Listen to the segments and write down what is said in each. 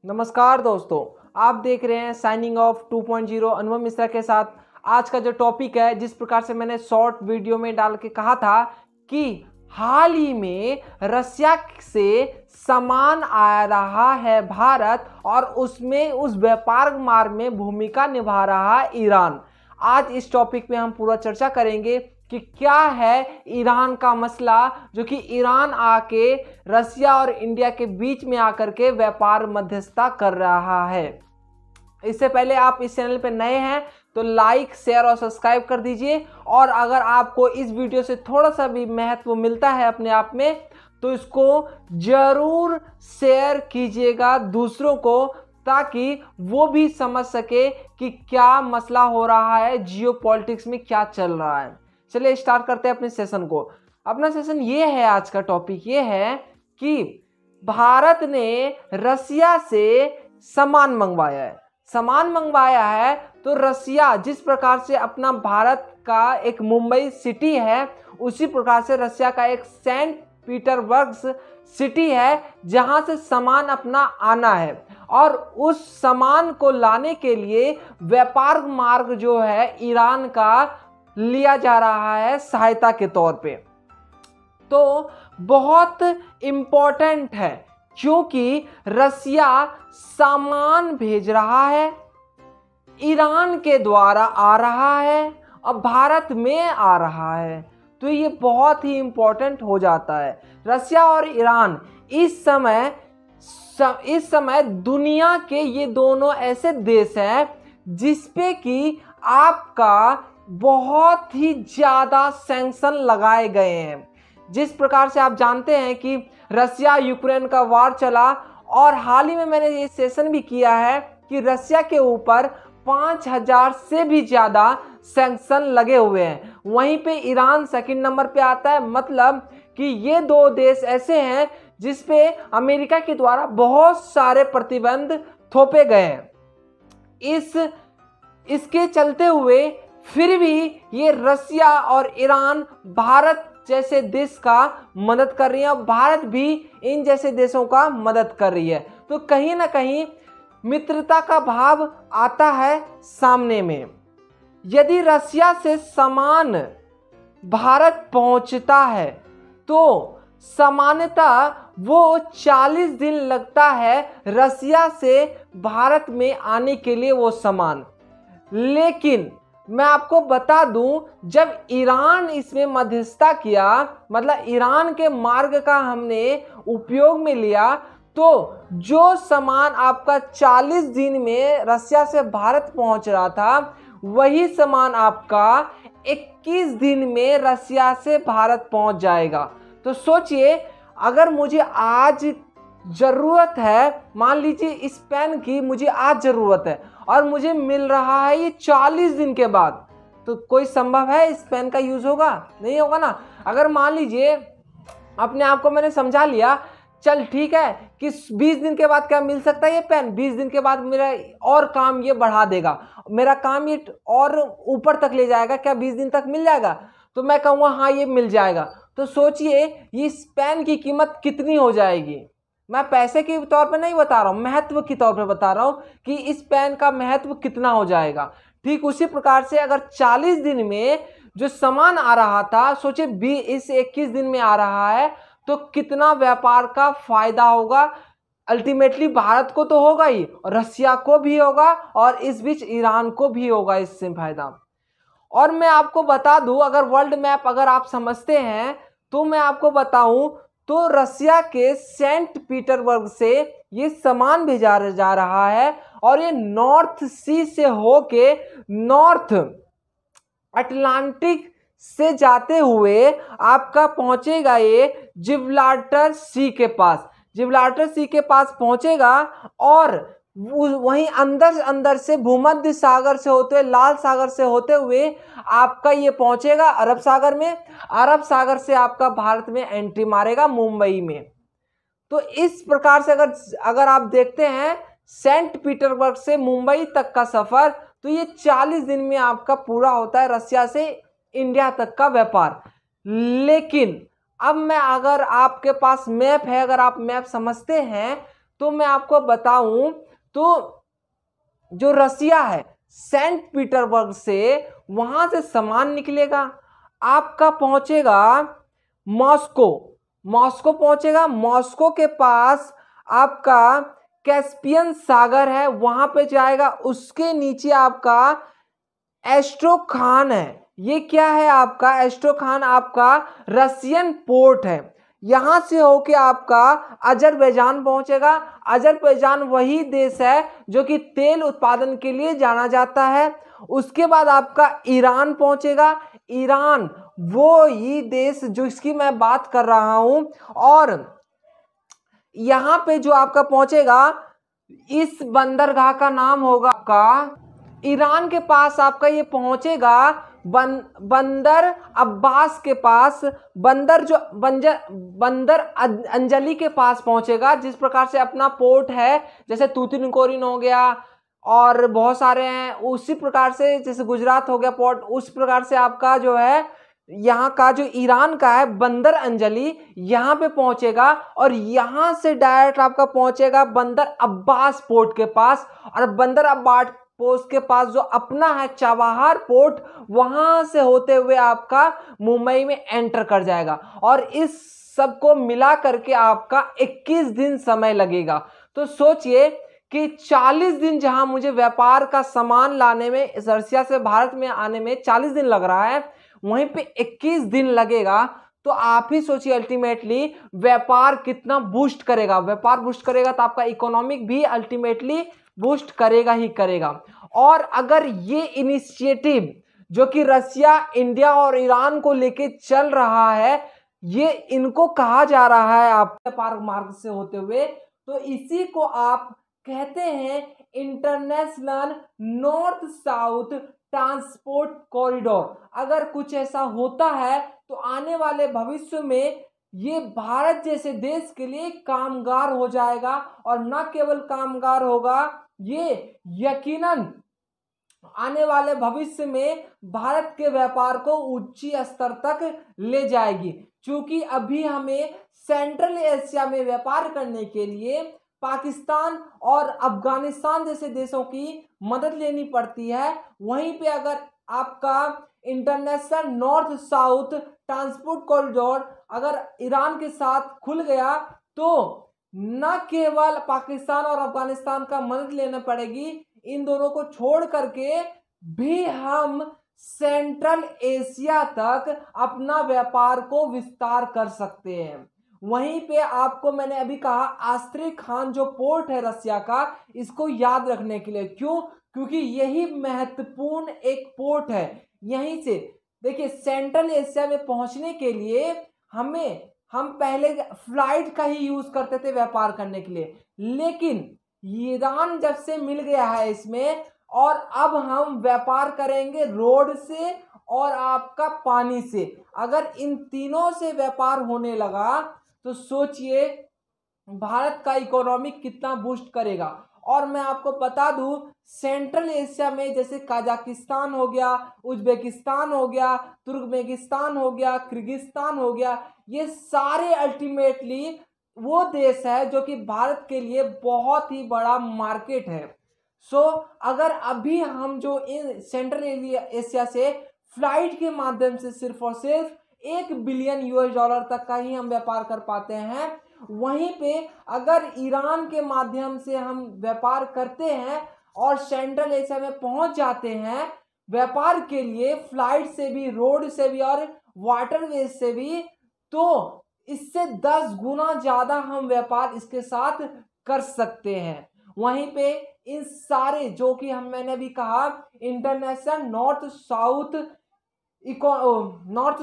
नमस्कार दोस्तों, आप देख रहे हैं साइनिंग ऑफ 2.0 अनुभव मिश्रा के साथ। आज का जो टॉपिक है, जिस प्रकार से मैंने शॉर्ट वीडियो में डाल के कहा था कि हाल ही में रसिया से सामान आ रहा है भारत और उसमें उस व्यापार मार्ग में भूमिका निभा रहा है ईरान। आज इस टॉपिक पे हम पूरा चर्चा करेंगे कि क्या है ईरान का मसला, जो कि ईरान आके रसिया और इंडिया के बीच में आकर के व्यापार मध्यस्थता कर रहा है। इससे पहले आप इस चैनल पे नए हैं तो लाइक, शेयर और सब्सक्राइब कर दीजिए। और अगर आपको इस वीडियो से थोड़ा सा भी महत्व मिलता है अपने आप में, तो इसको जरूर शेयर कीजिएगा दूसरों को, ताकि वो भी समझ सके कि क्या मसला हो रहा है, जियो पॉलिटिक्स में क्या चल रहा है। चलिए स्टार्ट करते हैं अपने सेशन को। अपना सेशन ये है, आज का टॉपिक ये है कि भारत ने रसिया से सामान मंगवाया है। तो रसिया जिस प्रकार से अपना भारत का एक मुंबई सिटी है, उसी प्रकार से रसिया का एक सेंट पीटर्सबर्ग सिटी है, जहां से सामान अपना आना है। और उस सामान को लाने के लिए व्यापार मार्ग जो है ईरान का लिया जा रहा है सहायता के तौर पे। तो बहुत इम्पोर्टेंट है, क्योंकि रसिया सामान भेज रहा है, ईरान के द्वारा आ रहा है और भारत में आ रहा है। तो ये बहुत ही इम्पोर्टेंट हो जाता है। रसिया और ईरान इस समय दुनिया के ये दोनों ऐसे देश हैं जिसपे कि आपका बहुत ही ज़्यादा सैंक्शन लगाए गए हैं। जिस प्रकार से आप जानते हैं कि रसिया यूक्रेन का वार चला, और हाल ही में मैंने ये सेशन भी किया है कि रसिया के ऊपर 5000 से भी ज़्यादा सैंक्शन लगे हुए हैं। वहीं पे ईरान सेकंड नंबर पे आता है। मतलब कि ये दो देश ऐसे हैं जिस पे अमेरिका के द्वारा बहुत सारे प्रतिबंध थोपे गए हैं। इसके चलते हुए फिर भी ये रसिया और ईरान भारत जैसे देश का मदद कर रही है, और भारत भी इन जैसे देशों का मदद कर रही है। तो कहीं ना कहीं मित्रता का भाव आता है सामने में। यदि रसिया से सामान भारत पहुंचता है तो सामान्यतः वो 40 दिन लगता है रसिया से भारत में आने के लिए वो सामान। लेकिन मैं आपको बता दूं, जब ईरान इसमें मध्यस्थता किया, मतलब ईरान के मार्ग का हमने उपयोग में लिया, तो जो सामान आपका 40 दिन में रसिया से भारत पहुंच रहा था, वही सामान आपका 21 दिन में रसिया से भारत पहुंच जाएगा। तो सोचिए, अगर मुझे आज ज़रूरत है, मान लीजिए इस पेन की मुझे आज ज़रूरत है और मुझे मिल रहा है ये 40 दिन के बाद, तो कोई संभव है इस पेन का यूज़ होगा? नहीं होगा ना। अगर मान लीजिए अपने आप को मैंने समझा लिया, चल ठीक है कि 20 दिन के बाद क्या मिल सकता है ये पेन, 20 दिन के बाद मेरा और काम ये बढ़ा देगा, मेरा काम ये और ऊपर तक ले जाएगा, क्या 20 दिन तक मिल जाएगा? तो मैं कहूँगा हाँ ये मिल जाएगा। तो सोचिए इस पेन की कीमत कितनी हो जाएगी। मैं पैसे के तौर पे नहीं बता रहा हूँ, महत्व के तौर पे बता रहा हूँ कि इस पेन का महत्व कितना हो जाएगा। ठीक उसी प्रकार से अगर 40 दिन में जो सामान आ रहा था, सोचिए इस 21 दिन में आ रहा है, तो कितना व्यापार का फायदा होगा। अल्टीमेटली भारत को तो होगा ही, और रसिया को भी होगा, और इस बीच ईरान को भी होगा इससे फायदा। और मैं आपको बता दूं, अगर वर्ल्ड मैप अगर आप समझते हैं तो मैं आपको बताऊं, तो रसिया के सेंट पीटर्सबर्ग से ये सामान भेजा जा रहा है, और ये नॉर्थ सी से होके नॉर्थ अटलांटिक से जाते हुए आपका पहुंचेगा ये जिब्राल्टर सी के पास। जिब्राल्टर सी के पास पहुंचेगा, और वहीं अंदर से भूमध्य सागर से होते हुए, लाल सागर से होते हुए आपका ये पहुंचेगा अरब सागर में। अरब सागर से आपका भारत में एंट्री मारेगा मुंबई में। तो इस प्रकार से अगर आप देखते हैं सेंट पीटर्सबर्ग से मुंबई तक का सफर, तो ये 40 दिन में आपका पूरा होता है रसिया से इंडिया तक का व्यापार। लेकिन अब मैं, अगर आपके पास मैप है, अगर आप मैप समझते हैं, तो मैं आपको बताऊं तो जो रसिया है, सेंट पीटर्सबर्ग से वहां से सामान निकलेगा, आपका पहुंचेगा मॉस्को, मॉस्को पहुंचेगा। मॉस्को के पास आपका कैस्पियन सागर है, वहां पे जाएगा। उसके नीचे आपका एस्ट्रोखान है। ये क्या है आपका एस्ट्रोखान? आपका रसियन पोर्ट है। यहां से होके आपका अजरबैजान पहुंचेगा। अजरबैजान वही देश है जो कि तेल उत्पादन के लिए जाना जाता है। उसके बाद आपका ईरान पहुंचेगा। ईरान वो ही देश जो इसकी मैं बात कर रहा हूं। और यहां पे जो आपका पहुंचेगा, इस बंदरगाह का नाम होगा आपका, ईरान के पास आपका ये पहुंचेगा बंदर अब्बास के पास, बंदर अंजलि के पास पहुंचेगा। जिस प्रकार से अपना पोर्ट है, जैसे तूतिनकोरिन हो गया और बहुत सारे हैं, उसी प्रकार से जैसे गुजरात हो गया पोर्ट, उस प्रकार से आपका जो है यहाँ का जो ईरान का है बंदर अंजलि, यहाँ पे पहुंचेगा। और यहाँ से डायरेक्ट आपका पहुंचेगा बंदर अब्बास पोर्ट के पास। और बंदर अब्बास पोर्ट के पास जो अपना है चाबहार पोर्ट, वहां से होते हुए आपका मुंबई में एंटर कर जाएगा। और इस सबको मिला करके आपका 21 दिन समय लगेगा। तो सोचिए कि 40 दिन जहां मुझे व्यापार का सामान लाने में, रसिया से भारत में आने में 40 दिन लग रहा है, वहीं पे 21 दिन लगेगा। तो आप ही सोचिए अल्टीमेटली व्यापार कितना बूस्ट करेगा। व्यापार बूस्ट करेगा तो आपका इकोनॉमिक भी अल्टीमेटली बूस्ट करेगा ही करेगा। और अगर ये इनिशिएटिव जो कि रसिया, इंडिया और ईरान को लेके चल रहा है, ये इनको कहा जा रहा है आप व्यापार मार्ग से होते हुए, तो इसी को आप कहते हैं international north south transport corridor. अगर कुछ ऐसा होता है तो आने वाले भविष्य में ये भारत जैसे देश के लिए कामगार हो जाएगा। और न केवल कामगार होगा, ये यकीनन आने वाले भविष्य में भारत के व्यापार को ऊंची स्तर तक ले जाएगी। क्योंकि अभी हमें सेंट्रल एशिया में व्यापार करने के लिए पाकिस्तान और अफगानिस्तान जैसे देशों की मदद लेनी पड़ती है। वहीं पे अगर आपका international north south transport corridor अगर ईरान के साथ खुल गया, तो न केवल पाकिस्तान और अफगानिस्तान का मदद लेना पड़ेगी, इन दोनों को छोड़ करके भी हम सेंट्रल एशिया तक अपना व्यापार को विस्तार कर सकते हैं। वहीं पे आपको मैंने अभी कहा आस्ट्रीखान जो पोर्ट है रसिया का, इसको याद रखने के लिए। क्यों? क्योंकि यही महत्वपूर्ण एक पोर्ट है। यहीं से देखिए सेंट्रल एशिया में पहुंचने के लिए हम पहले फ्लाइट का ही यूज करते थे व्यापार करने के लिए, लेकिन ईरान जब से मिल गया है इसमें, और अब हम व्यापार करेंगे रोड से और आपका पानी से। अगर इन तीनों से व्यापार होने लगा तो सोचिए भारत का इकोनॉमी कितना बूस्ट करेगा। और मैं आपको बता दूं सेंट्रल एशिया में जैसे कजाकिस्तान हो गया, उज्बेकिस्तान हो गया, तुर्कमेनिस्तान हो गया, किर्गिस्तान हो गया, ये सारे अल्टीमेटली वो देश है जो कि भारत के लिए बहुत ही बड़ा मार्केट है। अगर अभी हम जो इन सेंट्रल एशिया से फ्लाइट के माध्यम से सिर्फ और सिर्फ $1 बिलियन तक का ही हम व्यापार कर पाते हैं, वहीं पे अगर ईरान के माध्यम से हम व्यापार करते हैं और सेंट्रल एशिया में पहुंच जाते हैं व्यापार के लिए, फ्लाइट से भी, रोड से भी और वाटरवेज से भी, तो इससे 10 गुना ज्यादा हम व्यापार इसके साथ कर सकते हैं। वहीं पे इन सारे जो कि मैंने भी कहा international north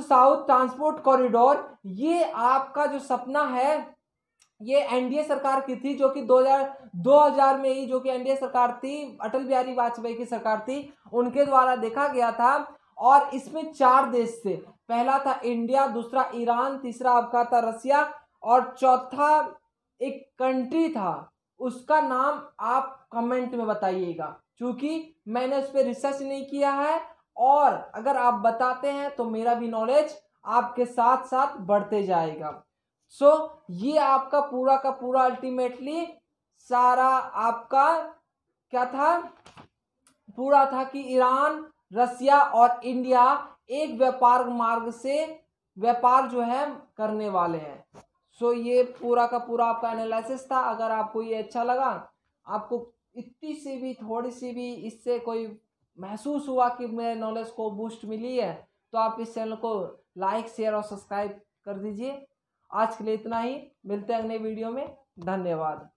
south transport corridor, ये आपका जो सपना है, ये एनडीए सरकार की थी, जो कि 2000 में ही जो कि एनडीए सरकार थी, अटल बिहारी वाजपेयी की सरकार थी, उनके द्वारा देखा गया था। और इसमें 4 देश थे, पहला था इंडिया, दूसरा ईरान, तीसरा आपका था रसिया और चौथा एक कंट्री था, उसका नाम आप कमेंट में बताइएगा, क्योंकि मैंने उस पर रिसर्च नहीं किया है। और अगर आप बताते हैं तो मेरा भी नॉलेज आपके साथ साथ बढ़ते जाएगा। ये आपका पूरा का पूरा अल्टीमेटली सारा आपका क्या था, पूरा था कि ईरान, रसिया और इंडिया एक व्यापार मार्ग से व्यापार जो है करने वाले हैं। सो ये पूरा का पूरा आपका एनालिसिस था। अगर आपको ये अच्छा लगा, आपको इतनी सी भी थोड़ी सी भी इससे कोई महसूस हुआ कि मेरे नॉलेज को बूस्ट मिली है, तो आप इस चैनल को लाइक, शेयर और सब्सक्राइब कर दीजिए। आज के लिए इतना ही, मिलते हैं अगले वीडियो में। धन्यवाद।